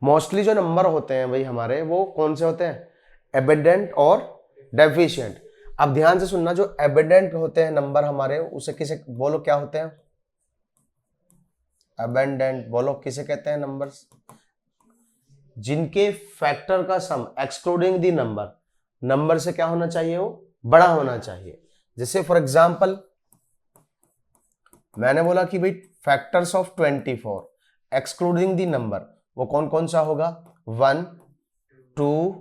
Mostly जो number होते हैं भाई हमारे वो कौन से होते हैं, एबेंडेंट और डेफिशिएंट। अब ध्यान से सुनना, जो एबेंडेंट होते हैं नंबर हमारे उसे किसे बोलो क्या होते हैं, एबेंडेंट बोलो किसे कहते हैं, नंबर्स जिनके फैक्टर का सम एक्सक्लूडिंग दी नंबर, नंबर से क्या होना चाहिए, वो बड़ा होना चाहिए। जैसे फॉर एग्जांपल मैंने बोला कि भाई factors of 24 excluding the number, वो कौन कौन सा होगा, 1 2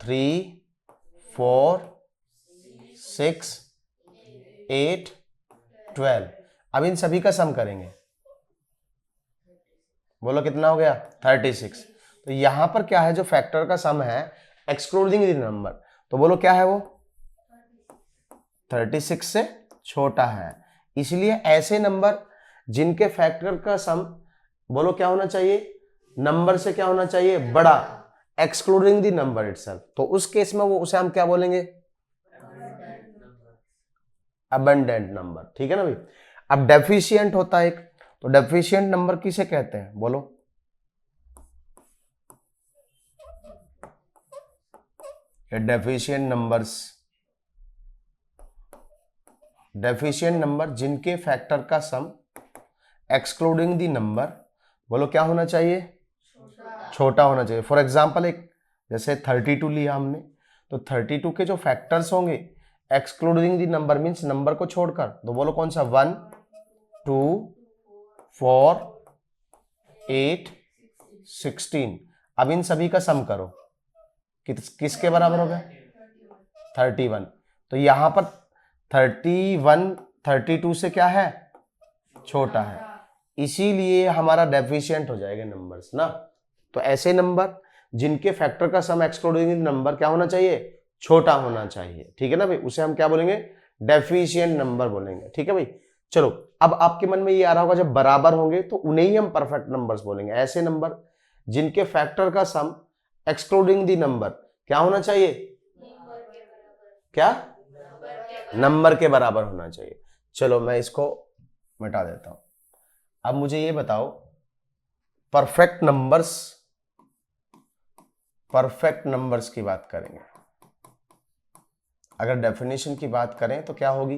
3 4 6 8 12। अब इन सभी का सम करेंगे, बोलो कितना हो गया, 36। तो यहां पर क्या है, जो फैक्टर का सम है एक्सक्लूडिंग दी नंबर, तो बोलो क्या है वो 36 से छोटा है। इसलिए ऐसे नंबर जिनके फैक्टर का सम बोलो क्या होना चाहिए, नंबर से क्या होना चाहिए, बड़ा, एक्सक्लूडिंग द नंबर इटसेल्फ, तो उस केस में वो उसे हम क्या बोलेंगे, अबंडेंट नंबर। ठीक है ना भाई। अब डेफिशिएंट होता है एक, तो डेफिशिएंट नंबर किसे कहते हैं बोलो, डेफिशिएंट नंबर्स, डेफिशिएंट नंबर जिनके फैक्टर का सम एक्सक्लूडिंग दी नंबर बोलो क्या होना चाहिए, छोटा होना चाहिए। फॉर एग्जाम्पल एक जैसे 32 लिया हमने, तो 32 के जो फैक्टर्स होंगे excluding the number means number को छोड़कर, तो बोलो कौन सा, 1 2 4 8 16। अब इन सभी का सम करो, किसके बराबर हो गया, 31। तो यहां पर 31 32 से क्या है, छोटा है, इसीलिए हमारा डेफिशिएंट हो जाएगा नंबर्स ना। तो ऐसे नंबर जिनके फैक्टर का सम एक्सक्लूडिंग नंबर क्या होना चाहिए, छोटा होना चाहिए। ठीक है ना भाई, उसे हम क्या बोलेंगे, डेफिशिएंट नंबर बोलेंगे। ठीक है भाई। चलो अब आपके मन में ये आ रहा होगा, जब बराबर होंगे तो उन्हें ही हम परफेक्ट नंबर्स बोलेंगे। ऐसे नंबर जिनके फैक्टर का सम एक्सक्लूडिंग दी नंबर क्या होना चाहिए, क्या, नंबर के बराबर होना चाहिए। चलो मैं इसको मिटा देता हूं। अब मुझे ये बताओ, परफेक्ट नंबर्स, परफेक्ट नंबर्स की बात करेंगे, अगर डेफिनेशन की बात करें तो क्या होगी,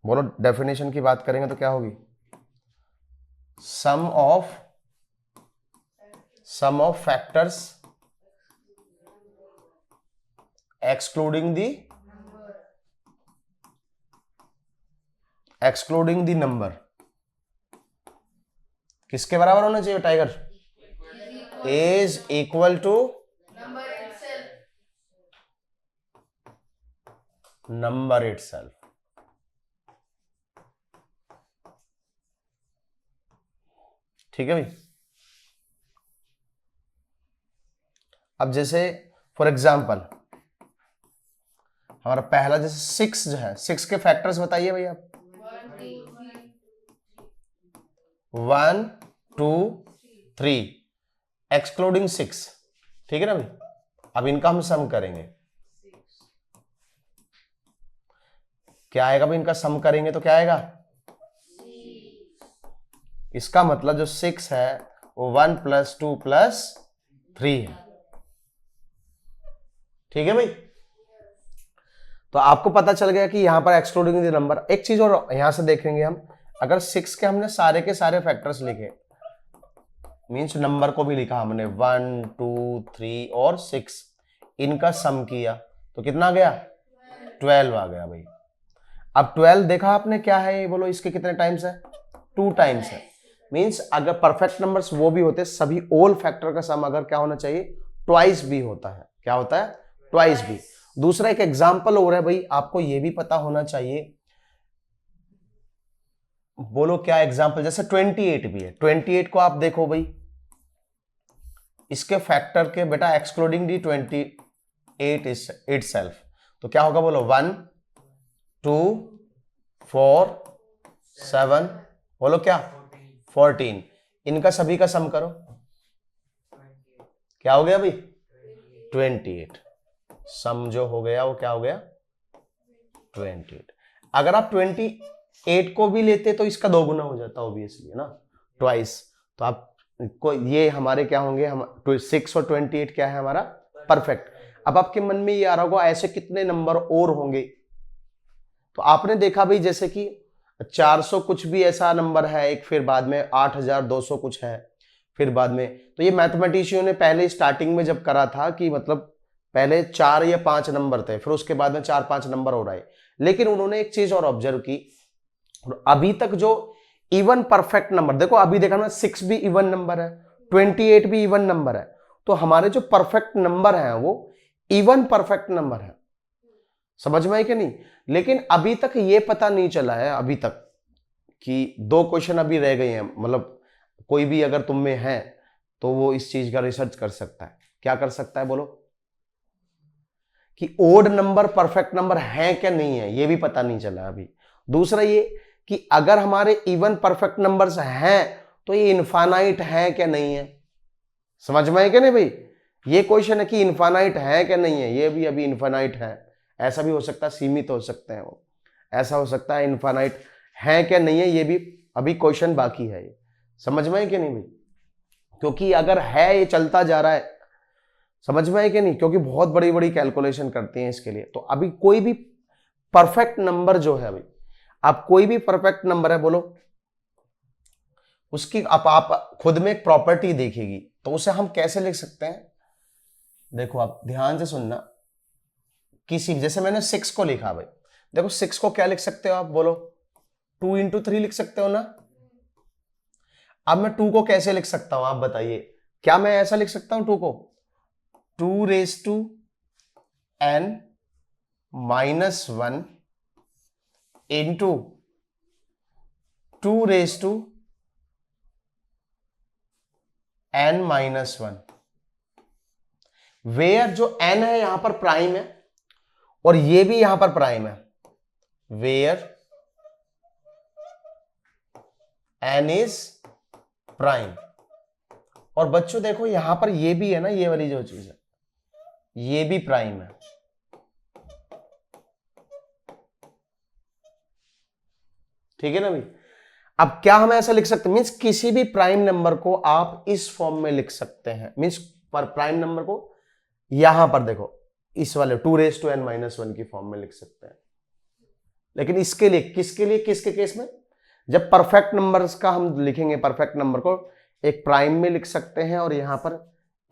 बोलो डेफिनेशन की बात करेंगे तो क्या होगी, sum of factors excluding the number किसके बराबर होना चाहिए tiger, is equal to number itself. ठीक है भाई। अब जैसे फॉर एग्जाम्पल हमारा पहला जैसे 6 जो है, 6 के फैक्टर्स बताइए भैया, 1 2 3 एक्सक्लूडिंग 6। ठीक है ना भाई। अब इनका हम सम करेंगे, क्या आएगा भाई, इनका सम करेंगे तो क्या आएगा, इसका मतलब जो 6 है वो 1 + 2 + 3 है। ठीक है भाई। तो आपको पता चल गया कि यहां पर एक्सक्लूडिंग द नंबर। एक चीज और यहां से देखेंगे हम, अगर 6 के हमने सारे के सारे फैक्टर्स लिखे, मीन्स नंबर को भी लिखा हमने 1 2 3 और 6, इनका सम किया तो कितना आ गया, 12 आ गया भाई। अब 12 देखा आपने क्या है ये, बोलो इसके कितने टाइम्स है, 2 टाइम्स है। मीन्स अगर परफेक्ट नंबर्स वो भी होते, सभी ऑल फैक्टर का सम अगर क्या होना चाहिए, ट्वाइस भी होता है। क्या होता है, ट्वाइस भी। दूसरा एक एग्जाम्पल हो रहा है भाई, आपको ये भी पता होना चाहिए, बोलो क्या एग्जाम्पल, जैसे 28 भी है, 28 को आप देखो भाई, इसके फैक्टर के बेटा एक्सक्लूडिंग दी 28 इटसेल्फ, तो क्या होगा बोलो, 1 2 4 7, बोलो क्या, 14। इनका सभी का सम करो, क्या हो गया भाई, 28। सम जो हो गया वो क्या हो गया, 28। अगर आप 28 को भी लेते तो इसका 2 गुना हो जाता ऑब्वियसली, है ना, ट्वाइस। तो आप ये हमारे क्या होंगे, हम 6 और 28 क्या है हमारा परफेक्ट। अब आपके मन में ये आ रहा होगा ऐसे कितने नंबर और होंगे, तो आपने देखा भाई जैसे कि 400 कुछ भी ऐसा नंबर है एक, फिर बाद में 8200 कुछ है, फिर बाद में, तो ये मैथमेटिशियन ने पहले स्टार्टिंग में जब करा था कि मतलब पहले 4 या 5 नंबर थे, फिर उसके बाद में 4-5 नंबर हो रहा है, लेकिन उन्होंने एक चीज और ऑब्जर्व की, अभी तक जो इवन परफेक्ट नंबर, देखो अभी देखा ना 6 भी इवन नंबर है, 28 भी इवन नंबर है, तो हमारे जो परफेक्ट नंबर हैं वो इवन परफेक्ट नंबर है, समझ में आई कि नहीं। लेकिन अभी तक ये पता नहीं चला है अभी तक कि 2 क्वेश्चन अभी रह गए हैं, मतलब कोई भी अगर तुम में है तो वो इस चीज का रिसर्च कर सकता है। क्या कर सकता है बोलो, कि ओड नंबर परफेक्ट नंबर है क्या नहीं है, ये भी पता नहीं चला अभी। दूसरा ये कि अगर हमारे इवन परफेक्ट नंबर्स हैं तो ये इनफाइनाइट है क्या नहीं है, समझ में है क्या नहीं भाई। ये क्वेश्चन है कि इनफाइनाइट है क्या नहीं है, ये भी अभी इनफाइनाइट है, ऐसा भी हो सकता है सीमित हो सकते हैं वो, ऐसा हो सकता है इनफाइनाइट है क्या नहीं है, ये भी अभी क्वेश्चन बाकी है, ये समझ में है कि नहीं भाई। क्योंकि अगर है ये चलता जा रहा है, समझ में है कि नहीं, क्योंकि बहुत बड़ी बड़ी कैलकुलेशन करती हैं इसके लिए। तो अभी कोई भी परफेक्ट नंबर जो है, अभी आप कोई भी परफेक्ट नंबर है बोलो, उसकी आप खुद में एक प्रॉपर्टी देखेगी, तो उसे हम कैसे लिख सकते हैं, देखो आप ध्यान से सुनना। किसी जैसे मैंने 6 को लिखा भाई, देखो 6 को क्या लिख सकते हो आप बोलो, 2 into 3 लिख सकते हो ना। अब मैं 2 को कैसे लिख सकता हूं आप बताइए, क्या मैं ऐसा लिख सकता हूं 2 को, 2 raised to n minus 1 into 2 raised to n minus 1, where जो n है यहां पर प्राइम है और ये भी यहां पर प्राइम है, वेयर n इज प्राइम। और बच्चों देखो यहां पर ये भी है ना, ये वाली जो चीज है ये भी प्राइम है, ठीक है ना भाई। अब क्या हम ऐसा लिख सकते हैं, मीन्स किसी भी प्राइम नंबर को आप इस फॉर्म में लिख सकते हैं, मीन्स पर प्राइम नंबर को यहां पर देखो इस वाले 2 raised to n minus 1 की फॉर्म में लिख सकते हैं। लेकिन इसके लिए किसके केस में, जब परफेक्ट नंबर्स का हम लिखेंगे, परफेक्ट नंबर को एक प्राइम में लिख सकते हैं और यहां पर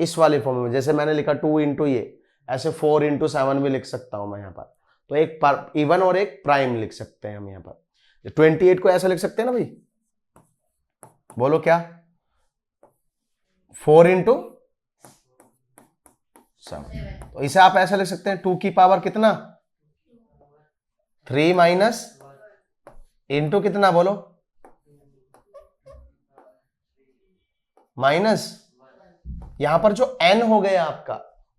इस वाले फॉर्म में, जैसे मैंने लिखा 2 into ये, ऐसे 4 into 7 भी लिख सकता हूं मैं यहां पर, तो एक इवन और एक प्राइम लिख सकते हैं हम यहां पर। 28 को ऐसा लिख सकते हैं ना भाई, बोलो क्या, 4 into 7, तो इसे आप ऐसा लिख सकते हैं 2 की पावर कितना 3 माइनस इंटू कितना बोलो माइनस, यहां पर जो n हो गया आपका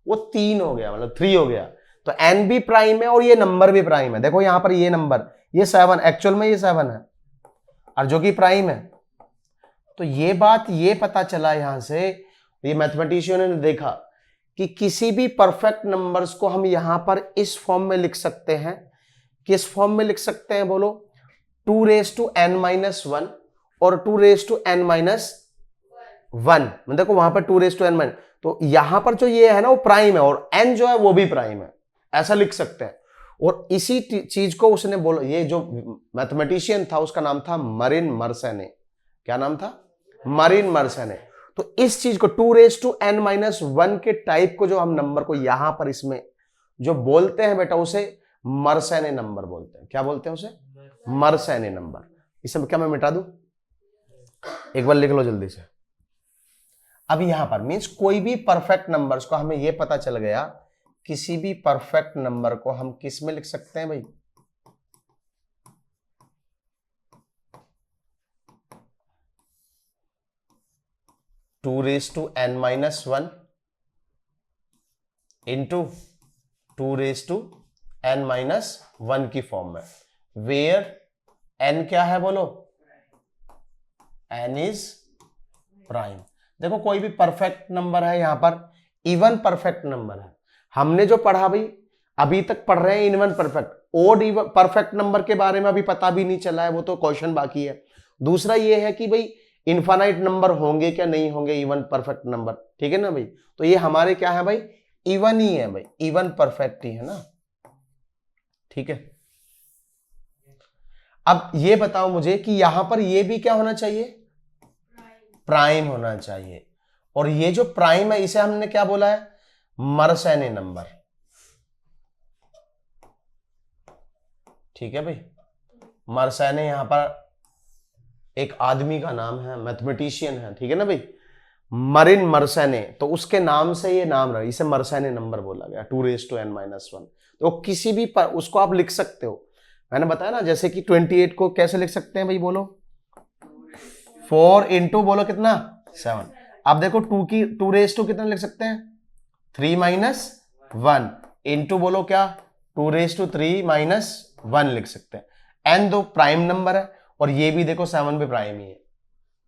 वो 3 हो गया, मतलब 3 हो गया, तो n भी प्राइम है और ये नंबर भी प्राइम है। देखो यहां पर ये नंबर, ये 7 एक्चुअल में ये 7 है और जो कि प्राइम है, तो ये बात ये पता चला यहां से, ये मैथमेटिशियन ने देखा कि किसी भी परफेक्ट नंबर्स को हम यहां पर इस फॉर्म में लिख सकते हैं। किस फॉर्म में लिख सकते हैं बोलो, 2 raised to n minus 1 और 2 raised to n minus 1, देखो वहां पर 2 raised to n minus, तो यहां पर जो ये है ना वो प्राइम है और n जो है वो भी प्राइम है, ऐसा लिख सकते हैं। और इसी चीज को उसने बोला, ये जो मैथमेटिशियन था उसका नाम था मरिन मर्सेने, क्या नाम था, मरिन मर्सेने। तो इस चीज को 2 raised to n minus 1 के टाइप को जो हम नंबर को यहां पर इसमें जो बोलते हैं बेटा, उसे मर्सेने नंबर बोलते हैं। क्या बोलते हैं उसे, मर्सेने नंबर। इसे क्या मैं मिटा दूं, एक बार लिख लो जल्दी से। अब यहां पर मींस कोई भी परफेक्ट नंबर्स को हमें यह पता चल गया, किसी भी परफेक्ट नंबर को हम किस में लिख सकते हैं भाई, two raised to n minus 1 into 2 raised to n minus 1 की फॉर्म में, वेयर n क्या है बोलो, n इज प्राइम। देखो कोई भी परफेक्ट नंबर है यहां पर, इवन परफेक्ट नंबर है, हमने जो पढ़ा भाई अभी तक पढ़ रहे हैं even perfect, odd perfect number के बारे में अभी पता भी नहीं चला है, वो तो क्वेश्चन बाकी है। दूसरा ये है कि भाई इनफाइनाइट नंबर होंगे क्या नहीं होंगे इवन परफेक्ट नंबर, ठीक है ना भाई। तो ये हमारे क्या है भाई, इवन ही है भाई, इवन परफेक्ट ही है ना, ठीक है। अब ये बताओ मुझे कि यहां पर ये भी क्या होना चाहिए, प्राइम होना चाहिए। और ये जो प्राइम है इसे हमने क्या बोला है, मर्सेने नंबर, ठीक है भाई। मर्सेने यहां पर एक आदमी का नाम है, मैथमेटिशियन है, ठीक है ना भाई, मरिन मर्सेने, तो उसके नाम से ये नाम रहा, इसे मर्सेने नंबर बोला गया, 2n-1। तो किसी भी पर उसको आप लिख सकते हो, मैंने बताया ना, जैसे कि 28 को कैसे लिख सकते हैं भाई, बोलो 4 इंटू बोलो कितना 7। अब देखो 2 कितना लिख सकते हैं, 3-1 इंटू बोलो क्या 2⁻³ लिख सकते हैं। n दो प्राइम नंबर है और ये भी देखो 7 भी प्राइम ही है,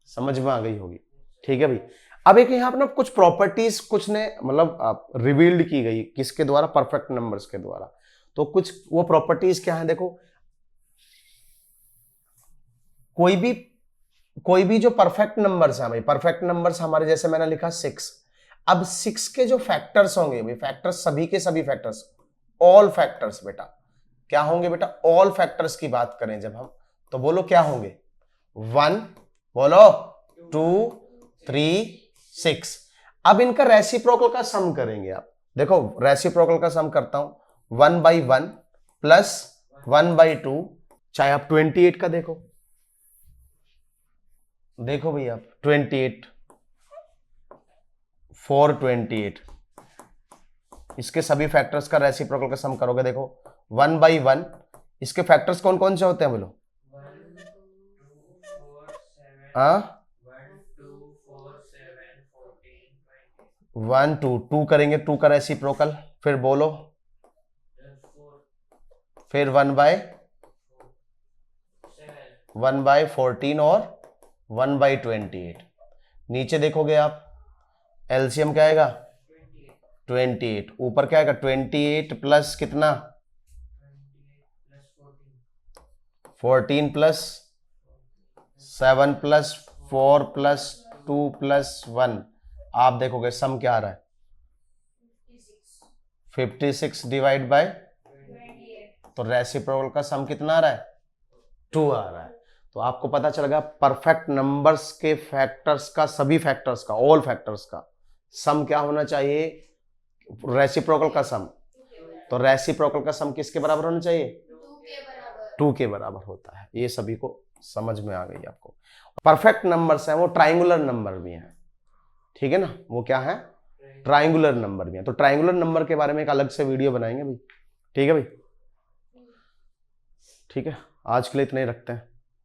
समझ में आ गई होगी, ठीक है भाई। अब एक यहाँ पर ना कुछ प्रॉपर्टीज कुछ ने मतलब रिवील्ड की गई, किसके द्वारा, परफेक्ट नंबर्स के द्वारा। तो कुछ वो प्रॉपर्टीज क्या है, देखो कोई भी जो परफेक्ट नंबर्स है भाई, परफेक्ट नंबर्स हमारे जैसे मैंने लिखा 6, अब 6 के जो फैक्टर्स होंगे भाई, फैक्टर्स सभी के सभी फैक्टर्स, ऑल फैक्टर्स बेटा क्या होंगे बेटा, ऑल फैक्टर्स की बात करें जब हम, तो बोलो क्या होंगे, 1 बोलो 2 3 6। अब इनका रेसिप्रोकल का सम करेंगे आप, देखो रेसिप्रोकल का सम करता हूं 1/1 प्लस 1/2, चाहे आप 28 का देखो भाई आप 28 428, इसके सभी फैक्टर्स का रेसिप्रोकल का सम करोगे, देखो 1/1, इसके फैक्टर्स कौन कौन से होते हैं बोलो, 1 2 2 करेंगे, 2 का रेसिप्रोकल, फिर बोलो फिर 1/14 और 1/28। नीचे देखोगे आप एलसीएम क्या आएगा 28, ऊपर क्या आएगा 28 प्लस कितना 14 प्लस 7 प्लस 4 प्लस 2 प्लस 1, आप देखोगे सम क्या आ रहा है 56 डिवाइड बाय, तो रेसिप्रोकल का सम कितना आ रहा है 2 आ रहा है। तो आपको पता चल गया परफेक्ट नंबर्स के फैक्टर्स का, सभी फैक्टर्स का, ऑल फैक्टर्स का सम क्या होना चाहिए, रेसिप्रोकल का सम। तो रेसिप्रोकल का सम किसके बराबर होना चाहिए, 2 के बराबर होता है। ये सभी को समझ में आ गई आपको। परफेक्ट नंबर्स हैं वो ट्राइंगुलर नंबर भी हैं, ठीक है ना, वो क्या है ट्राइंगुलर नंबर भी है। तो ट्राइंगुलर नंबर के बारे में एक अलग से वीडियो बनाएंगे भाई, ठीक है भाई, ठीक है। आज के लिए इतना ही रखते हैं।